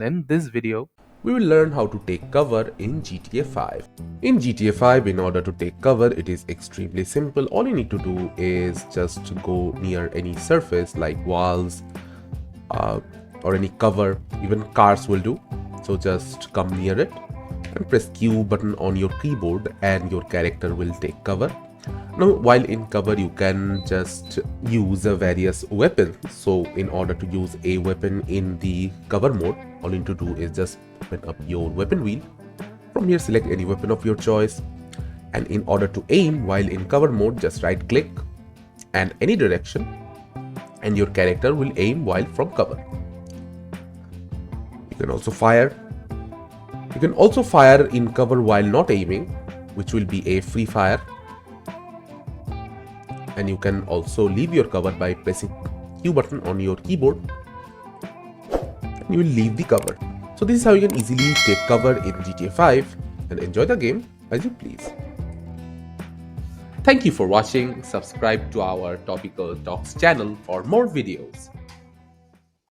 In this video, we will learn how to take cover in GTA 5. In GTA 5, in order to take cover, it is extremely simple. All you need to do is just go near any surface like walls or any cover, even cars will do. So just come near it and press Q button on your keyboard and your character will take cover. Now, while in cover, you can just use various weapons. So in order to use a weapon in the cover mode, all you need to do is just open up your weapon wheel. From here, select any weapon of your choice. And in order to aim while in cover mode, just right click and any direction, and your character will aim while from cover. You can also fire. You can also fire in cover while not aiming, which will be a free fire. And you can also leave your cover by pressing Q button on your keyboard and you will leave the cover. So this is how you can easily take cover in GTA 5 and enjoy the game as you please. Thank you for watching. Subscribe to our Topical Talks channel for more videos.